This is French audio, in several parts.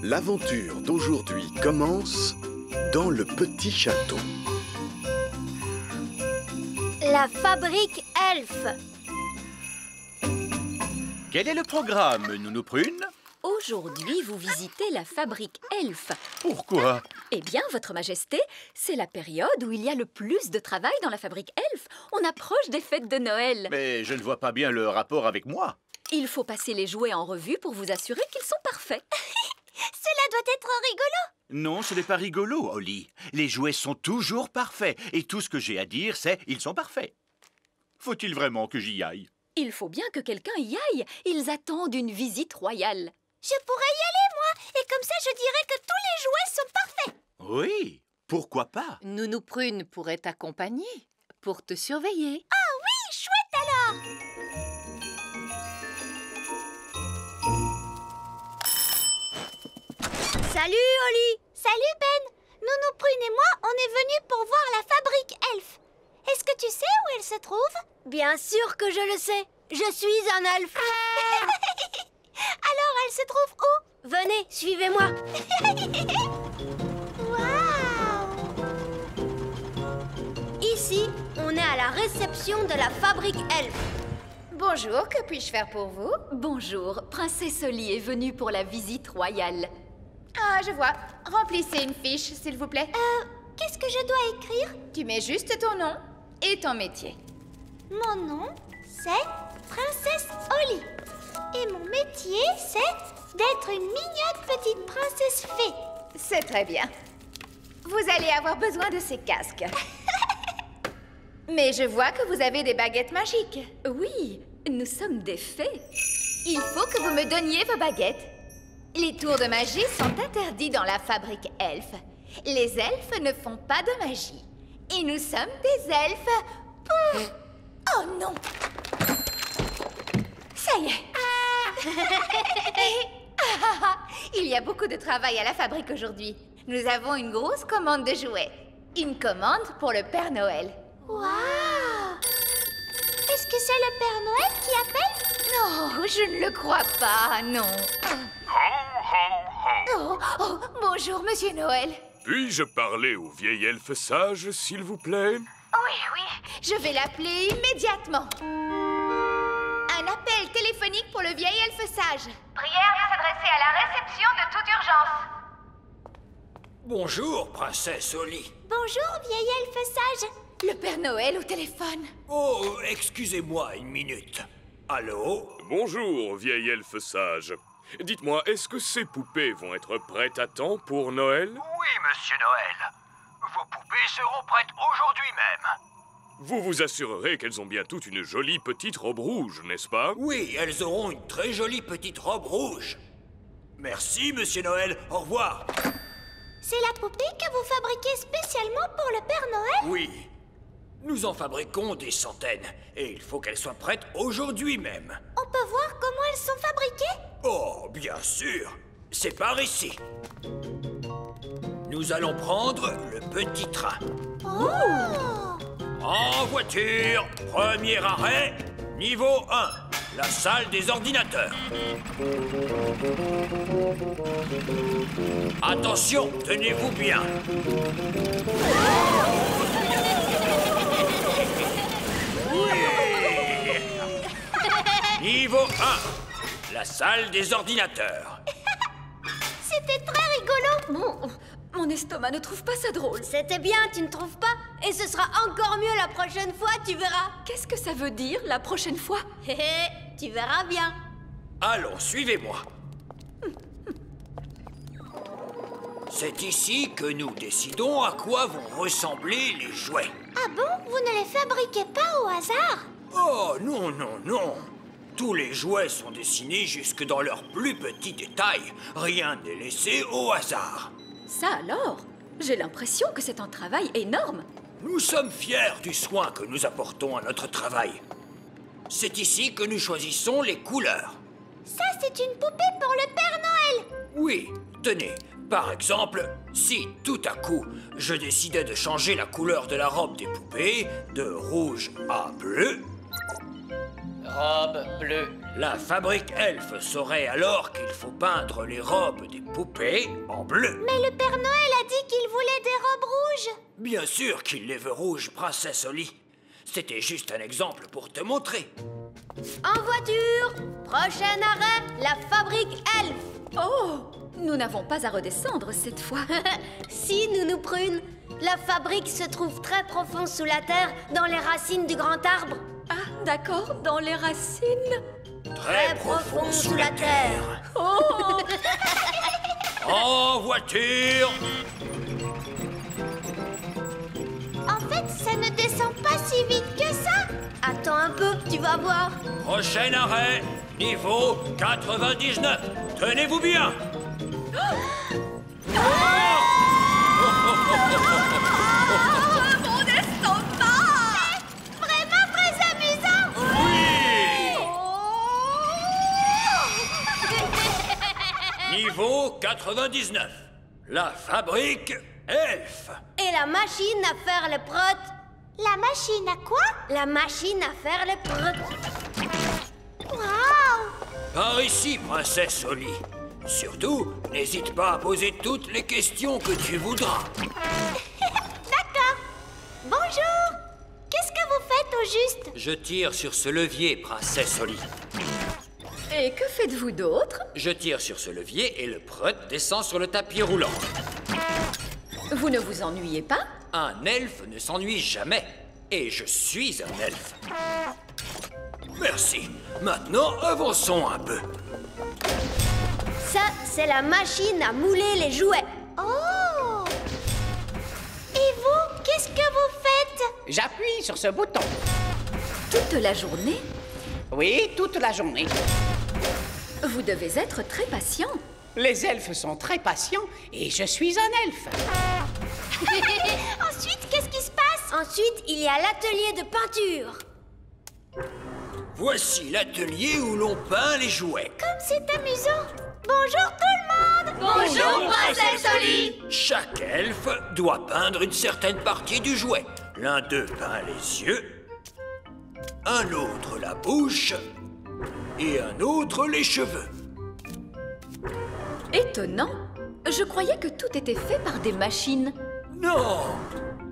L'aventure d'aujourd'hui commence dans le petit château. La fabrique Elf. Quel est le programme, Nounou Prune? Aujourd'hui, vous visitez la fabrique Elf. Pourquoi? Eh bien, Votre Majesté, c'est la période où il y a le plus de travail dans la fabrique Elf. On approche des fêtes de Noël. Mais je ne vois pas bien le rapport avec moi. Il faut passer les jouets en revue pour vous assurer qu'ils sont parfaits. Cela doit être rigolo. Non, ce n'est pas rigolo, Holly. Les jouets sont toujours parfaits. Et tout ce que j'ai à dire, c'est ils sont parfaits. Faut-il vraiment que j'y aille? Il faut bien que quelqu'un y aille. Ils attendent une visite royale. Je pourrais y aller, moi. Et comme ça, je dirais que tous les jouets sont parfaits. Oui, pourquoi pas? Nounou Prune pourrait t'accompagner pour te surveiller. Ah oui, chouette alors. Salut, Holly. Salut, Ben. Nounou Prune et moi, on est venus pour voir la fabrique Elf. Est-ce que tu sais où elle se trouve? Bien sûr que je le sais. Je suis un elfe. Alors, elle se trouve où? Venez, suivez-moi. Waouh! Ici, on est à la réception de la fabrique Elf. Bonjour, que puis-je faire pour vous? Bonjour, Princesse Holly est venue pour la visite royale. Ah, je vois. Remplissez une fiche, s'il vous plaît. Qu'est-ce que je dois écrire? Tu mets juste ton nom et ton métier. Mon nom, c'est Princesse Holly. Et mon métier, c'est d'être une mignonne petite princesse fée. C'est très bien. Vous allez avoir besoin de ces casques. Mais je vois que vous avez des baguettes magiques. Oui, nous sommes des fées. Il faut que vous me donniez vos baguettes. Les tours de magie sont interdits dans la fabrique Elf. Les elfes ne font pas de magie. Et nous sommes des elfes pour... Oh non! Ça y est. Il y a beaucoup de travail à la fabrique aujourd'hui. Nous avons une grosse commande de jouets. Une commande pour le Père Noël. Waouh! Est-ce que c'est le Père Noël qui appelle? Non, je ne le crois pas, non. Oh, bonjour, Monsieur Noël. Puis-je parler au vieil elfe sage, s'il vous plaît? Oui, je vais l'appeler immédiatement. Un appel téléphonique pour le vieil elfe sage. Prière de s'adresser à la réception de toute urgence. Bonjour, princesse Holly. Bonjour, vieil elfe sage. Le Père Noël au téléphone. Oh, excusez-moi une minute. Allô? Bonjour, vieil elfe sage. Dites-moi, est-ce que ces poupées vont être prêtes à temps pour Noël? Oui, monsieur Noël. Vos poupées seront prêtes aujourd'hui même. Vous vous assurerez qu'elles ont bien toutes une jolie petite robe rouge, n'est-ce pas? Oui, elles auront une très jolie petite robe rouge. Merci, monsieur Noël. Au revoir. C'est la poupée que vous fabriquez spécialement pour le Père Noël? Oui. Nous en fabriquons des centaines. Et il faut qu'elles soient prêtes aujourd'hui même. On peut voir comment elles sont fabriquées? Oh, bien sûr. C'est par ici. Nous allons prendre le petit train. Oh! En voiture, premier arrêt, niveau 1, la salle des ordinateurs. Attention, tenez-vous bien. Niveau 1, la salle des ordinateurs. C'était très rigolo. Bon, mon estomac ne trouve pas ça drôle. C'était bien, tu ne trouves pas? Et ce sera encore mieux la prochaine fois, tu verras. Qu'est-ce que ça veut dire, la prochaine fois? Hé hé, tu verras bien. Allons, suivez-moi. C'est ici que nous décidons à quoi vont ressembler les jouets. Ah bon? Vous ne les fabriquez pas au hasard? Oh, non, non, non. Tous les jouets sont dessinés jusque dans leurs plus petits détails. Rien n'est laissé au hasard. Ça alors? J'ai l'impression que c'est un travail énorme. Nous sommes fiers du soin que nous apportons à notre travail. C'est ici que nous choisissons les couleurs. Ça, c'est une poupée pour le Père Noël. Oui, tenez, par exemple, si tout à coup, je décidais de changer la couleur de la robe des poupées de rouge à bleu, robe bleue. La fabrique Elf saurait alors qu'il faut peindre les robes des poupées en bleu. Mais le Père Noël a dit qu'il voulait des robes rouges. Bien sûr qu'il les veut rouges, princesse Holly. C'était juste un exemple pour te montrer. En voiture. Prochain arrêt, la fabrique Elf. Oh, nous n'avons pas à redescendre cette fois. Si, Nounou Prune. La fabrique se trouve très profond sous la terre, dans les racines du grand arbre. Ah, d'accord, dans les racines. Très profond sous la terre. Oh! En voiture. En fait, ça ne descend pas si vite que ça. Attends un peu, tu vas voir. Prochain arrêt, niveau 99. Tenez-vous bien. Mon estomac! Vraiment très amusant. Niveau 99. La fabrique Elf. Et la machine à faire le prot. La machine à quoi? La machine à faire le prot. Waouh! Par ici, princesse Holly. Surtout, n'hésite pas à poser toutes les questions que tu voudras. D'accord. Bonjour. Qu'est-ce que vous faites au juste? Je tire sur ce levier, princesse Holly. Et que faites-vous d'autre? Je tire sur ce levier et le prot descend sur le tapis roulant. Vous ne vous ennuyez pas? Un elfe ne s'ennuie jamais. Et je suis un elfe. Merci. Maintenant, avançons un peu. Ça, c'est la machine à mouler les jouets. Oh! Et vous, qu'est-ce que vous faites? J'appuie sur ce bouton. Toute la journée? Oui, toute la journée. Vous devez être très patient. Les elfes sont très patients et je suis un elfe. Ensuite, qu'est-ce qui se passe? Ensuite, il y a l'atelier de peinture. Voici l'atelier où l'on peint les jouets. Comme c'est amusant. Bonjour tout le monde. Bonjour, princesse Holly. Chaque elfe doit peindre une certaine partie du jouet. L'un d'eux peint les yeux, un autre la bouche et un autre les cheveux. Étonnant. Je croyais que tout était fait par des machines. Non!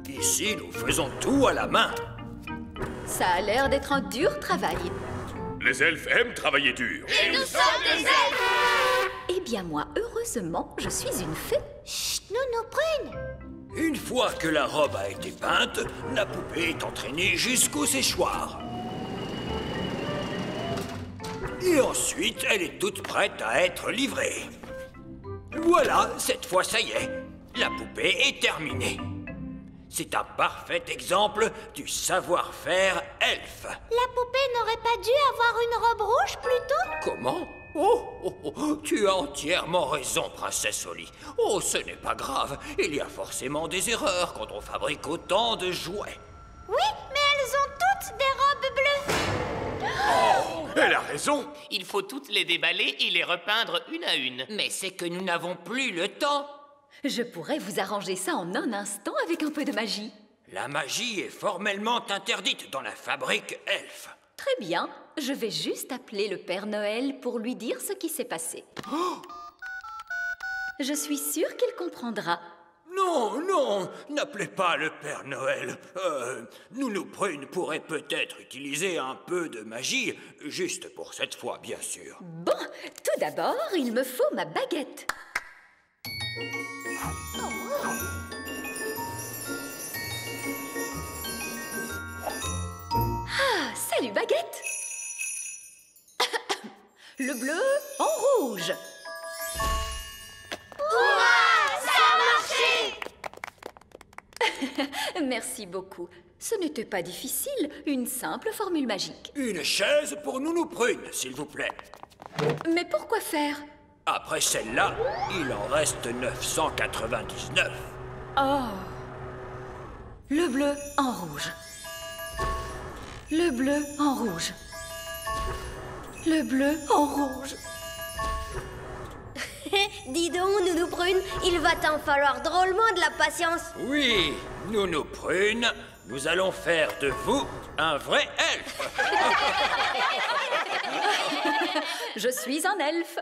Ici, nous faisons tout à la main. Ça a l'air d'être un dur travail. Les elfes aiment travailler dur. Et nous sommes des elfes. Eh bien moi, heureusement, je suis une fée. Chut, Nounou Prune. Une fois que la robe a été peinte, la poupée est entraînée jusqu'au séchoir. Et ensuite, elle est toute prête à être livrée. Voilà, cette fois, ça y est. La poupée est terminée. C'est un parfait exemple du savoir-faire elfe. La poupée n'aurait pas dû avoir une robe rouge plutôt? Comment? Oh, tu as entièrement raison, princesse Holly. Oh, ce n'est pas grave. Il y a forcément des erreurs quand on fabrique autant de jouets. Oui, mais elles ont toutes des robes bleues. Elle a raison. Il faut toutes les déballer et les repeindre une à une. Mais c'est que nous n'avons plus le temps. Je pourrais vous arranger ça en un instant avec un peu de magie. La magie est formellement interdite dans la fabrique elfe. Très bien, je vais juste appeler le Père Noël pour lui dire ce qui s'est passé. Je suis sûre qu'il comprendra. Non, n'appelez pas le Père Noël. Nounou Prune pourrait peut-être utiliser un peu de magie, juste pour cette fois, bien sûr. Bon, tout d'abord, il me faut ma baguette. Ah, salut baguette. Le bleu en rouge. Merci beaucoup. Ce n'était pas difficile, une simple formule magique. Une chaise pour Nounou Prune, s'il vous plaît. Mais pourquoi faire? Après celle-là, il en reste 999. Oh! Le bleu en rouge. Le bleu en rouge. Le bleu en rouge. Dis donc, Nounou Prune, il va t'en falloir drôlement de la patience. Oui, Nounou Prune, Nous allons faire de vous un vrai elfe. Je suis un elfe.